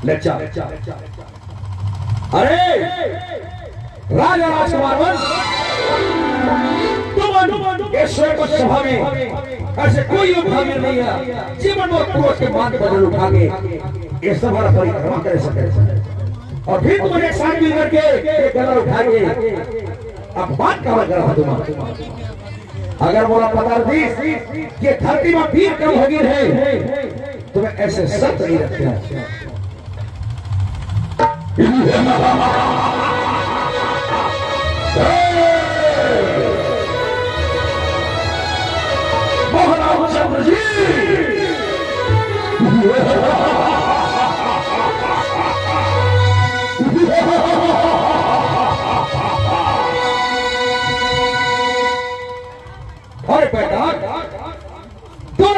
लच्चा अरे राजा राजकुमार वंश तुम ऐश्वर्य को सभा में ऐसे कोई उठाने नहीं है जीवन और क्रोध के मान पर उठा के ये सभा परिक्रमा कर सके और फिर तुमने एक साथ मिल करके गला उठा के अब बात कवर करा तुम अगर बोला पदार्थीश ये धरती में वीर कम हो गए हैं तुम्हें ऐसे सख्त नहीं रखते महाराज चंद्र जी और बेटा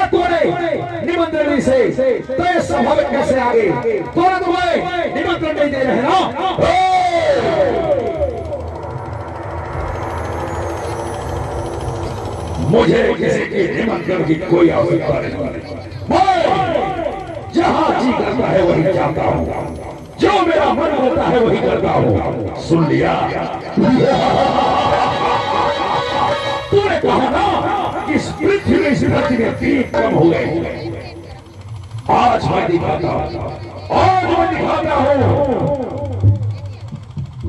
तोरे निमंत्रण से तो ये सभा में कैसे आ गए तुम्हें निमंत्रण नहीं दे रहे ना मुझे किसी के निमंत्रण की कोई आवश्यकता नहीं जहां जी करता है वही जाता हूं जो मेरा मन होता है वही करता हूं सुन लिया तूने कहा ना इस पृथ्वी से धरती में तीन कम हो गए आज मैं दिखाता हूं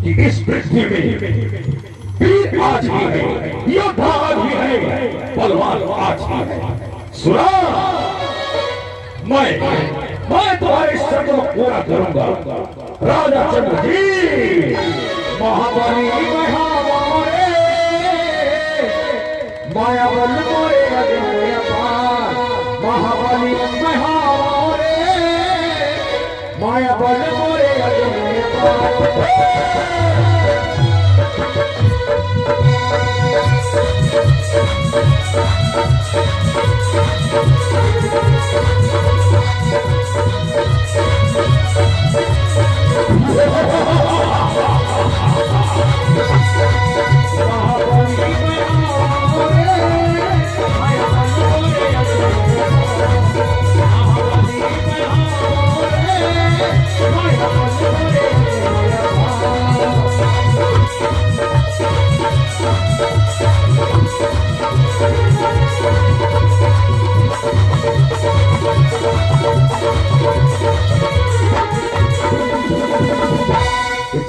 कि इस पृथ्वी में वीर आज भी है योद्धा आज भी है बलवान आज भी है सुना मैं तुम्हारे शर्त को पूरा करूंगा राजा चंद्र जी महाबली माया बल मोरे अग्नि अपार महाबली माया बल मोरे अग्नि अपार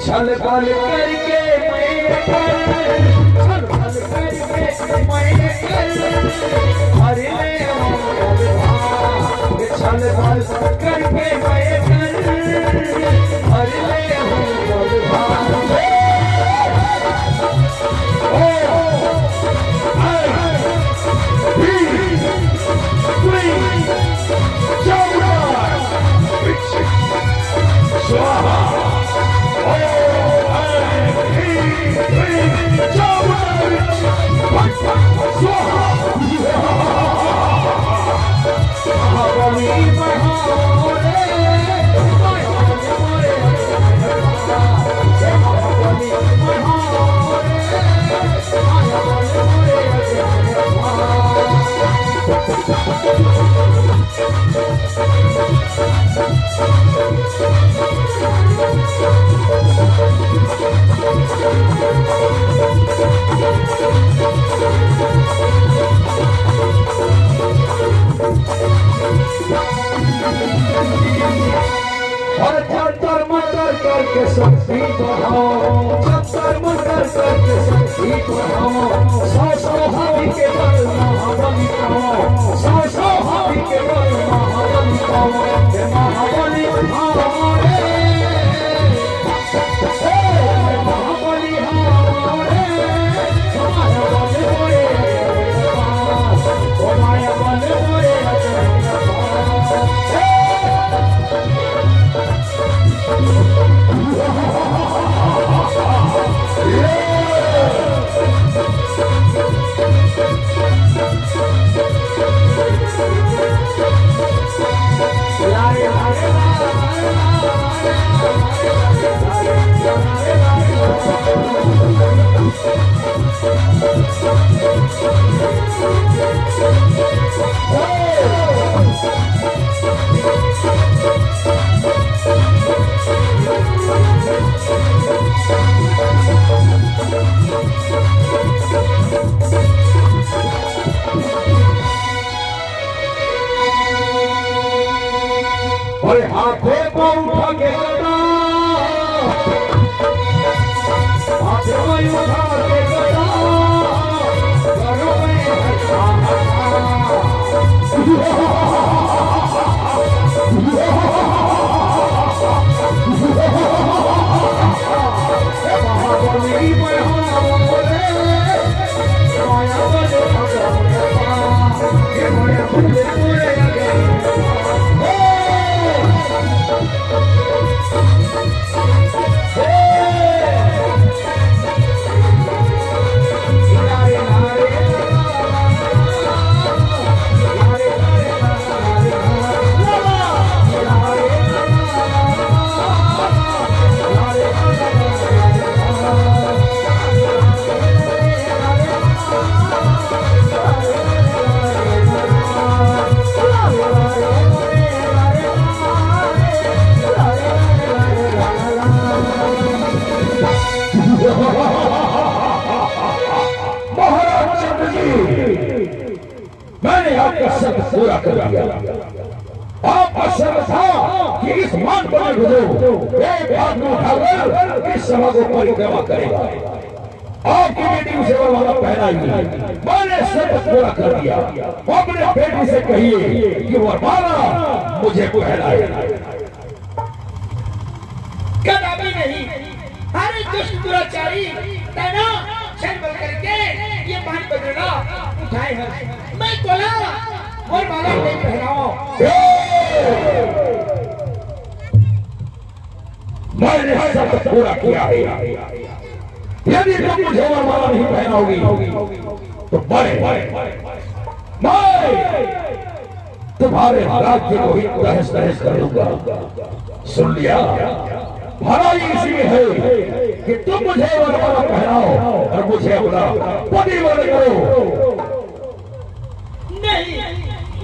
छल बल करके हर ले छल बल करके हर ले करके शक्ति बढ़ाओ चक्कर मकर करके शक्ति बढ़ाओ सौ हाथी के बल महाबली पाओ सौ हाथी के बल महाबली पाओ हे महाबली हमारे महाबली हमारे माया बल मोरे ओ माया बल मोरे और हाथे को उठा के गदा, हाथे को उठा के गदा, घरों में हंसा मेरी माया बोले, माया बोले ये माया बोले पूरे मैंने आपका शब्द पूरा कर दिया। आपका शब्द था कि इस मान पर एक हाथ में उठाकर इस सभा को परिक्रमा करेगा। आपकी बेटी उसे वरमाला पहनाएगी। मैंने शब्द पूरा कर दिया। अपने बेटी से कहिए कि वरमाला मुझे पहनाए। कदापि नहीं। अरे दुष्ट दुराचारी तैना छल बल करके ये मान पकड़ा उठाए है। मैं बोला वरमाला नहीं पहनाओ। मैंने शब्द पूरा किया है। यदि तुम मुझे वरमाला नहीं पहनाओगी तो मैं तुम्हारे राज्य को ही तहस तहस कर दूंगा। सुन लिया? भलाई इसी में है कि तुम मुझे वरमाला पहनाओ और मुझे अपना पति वन करो। नहीं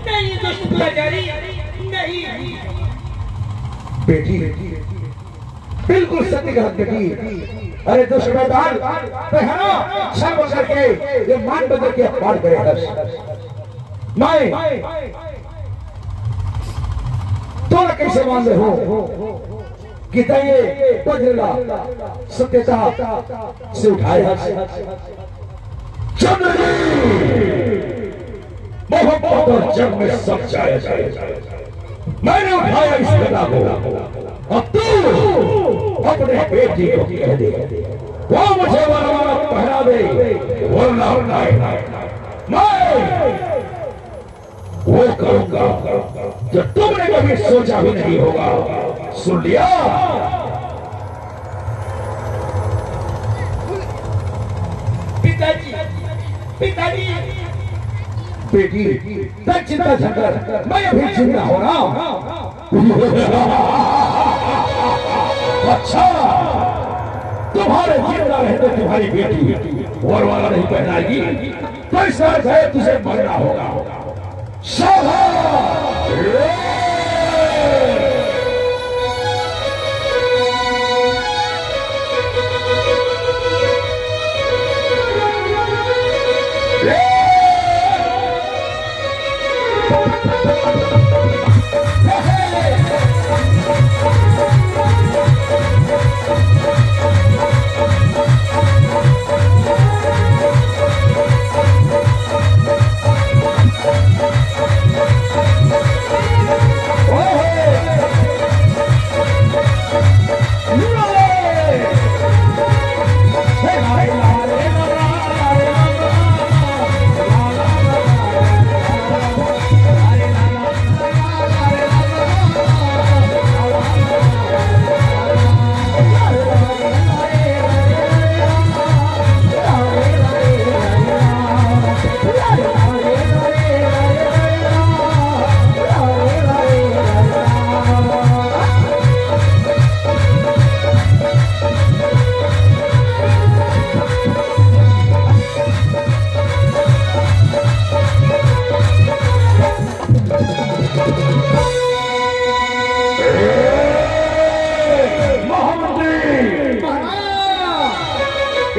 नहीं दुष्ट दुराचारी नहीं। बेटी बिल्कुल सत्य कहा बेटी। अरे दुष्ट मैदान पहनो शर्म करके ये मान बदल के पार करेगा। मैं तो कैसे मान रहे हो कि ये बदला सत्यता से उठाया। चंद्र जी मोहब्बत और जग में सब जाया जाए। मैंने उठाया इस गदा को। अब तू अपने बेटी को कह दे वो मुझे वरमाला पहना दे, वरना मैं वो करूंगा जो तुमने कभी सोचा भी नहीं होगा। सुन लिया? पिताजी पिताजी बेटी तब चिंता झकर मैं अभी जिंदा हो रहा हूं। अच्छा तुम्हारे जिंदा रहते तुम्हारी बेटी वरमाला नहीं पहनाएगी तो इस तरह से तुझे मरना होगा।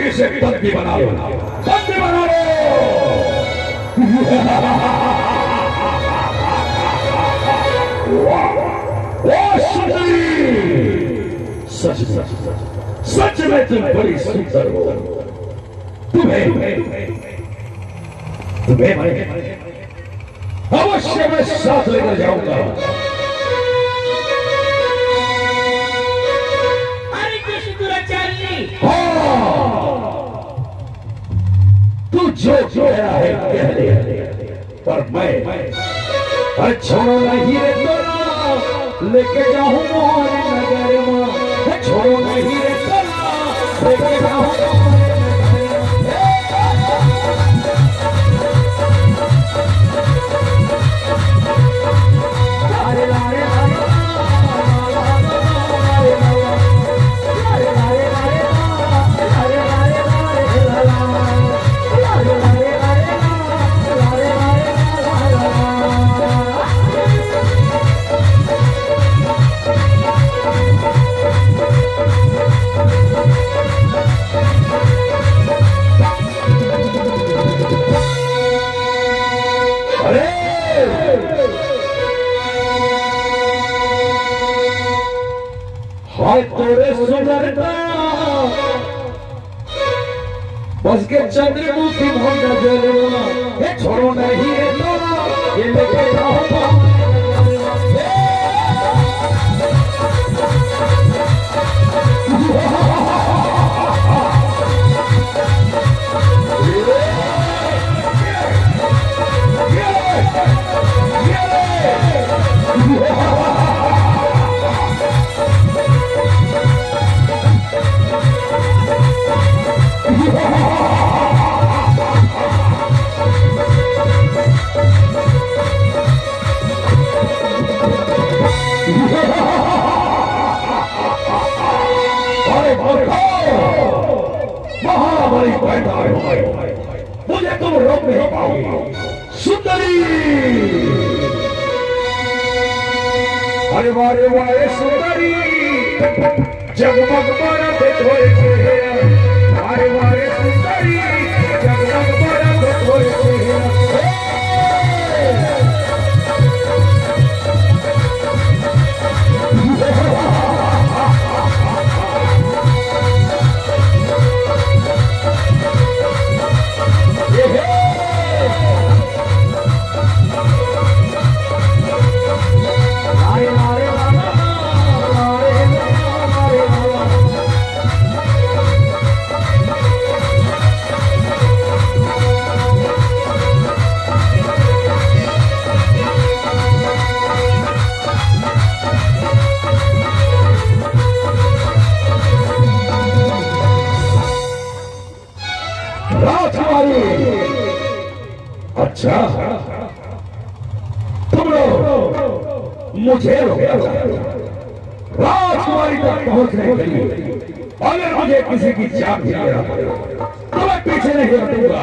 इसे बंदी बना लो, बंदी बना लो। वाह ओ सुंदरी, सच सच सच में तुम बड़ी सुंदर हो। तुम्हें अवश्य मैं साथ लेकर जाऊंगा। अरे कृष्ण दुराचारी, तू जो है कह दे, पर मैं छोड़ो नहीं रे तोरा, लेके जाऊं मोहन नगर में। छोड़ो नहीं रे तोरा, लेके जाऊं तेरे सुंदरता बस के चंद्रमुखी भंग नजर। छोड़ो नहीं रे तोरा, ये लेके जाऊंगा। मुझे तुम रोक नहीं पाओगे सुंदरी। अरे वारे वारे सुंदरी, जगमग बरत होए चेहरा। वारे वारे सुंदरी, जगमग बरत होए चेहरा। अच्छा, तुम लोग मुझे रोका राजकुमारी तक पहुंचने के लिए। अगर मुझे किसी की जान भी लेना पड़ेगा तो मैं पीछे नहीं हटूंगा।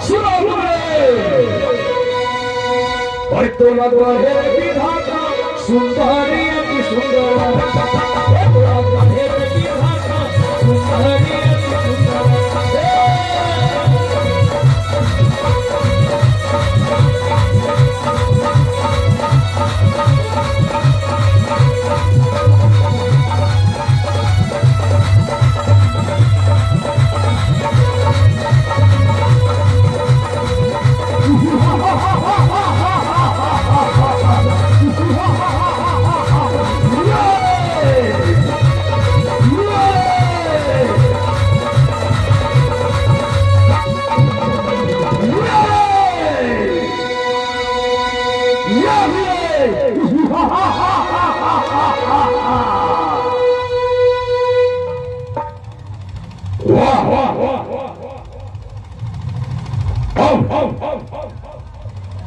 सुनो और तो लगवा है विधाता, सुंदरी की सुंदर।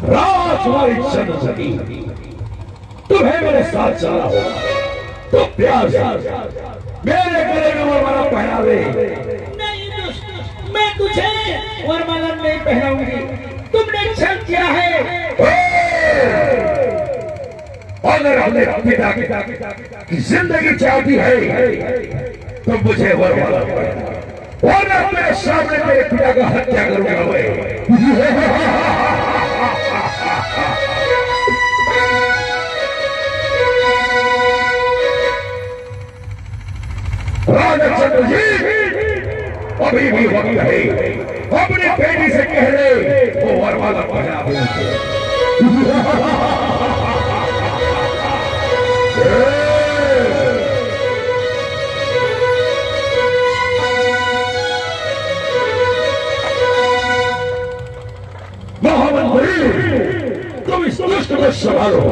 राजकुमारी चंद्रसती, तुम्हें मेरे साथ चला हो तो प्यार से मेरे गले में वरमाला पहना दे। नहीं दुष्ट, मैं तुझे वरमाला नहीं पहनाऊंगी। तुमने छल किया है। अगर हमने पिता की जिंदगी चाहती है तो मुझे वरमाला पहना, वरना मेरे सामने मेरे पिता का हत्या करूंगा।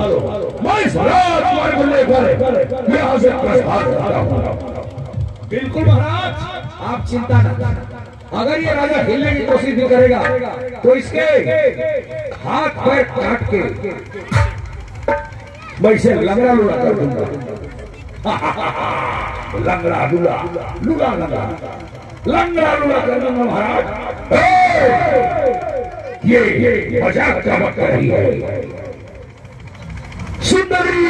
मैं इस राजकुमार को लेकर यहाँ से प्रस्थान करता हूँ। बिल्कुल महाराज, आप चिंता न करें। अगर ये राजा हिलने की कोशिश भी करेगा तो इसके हाथ पैर काट के मैं इसे लंगड़ा लूड़ा कर दूंगा। लंगड़ा लूड़ा लूड़ा लंगड़ा लंगड़ा लूड़ा कर दूंगा महाराज। ये मजाक का वक्त रही है। सुंदरी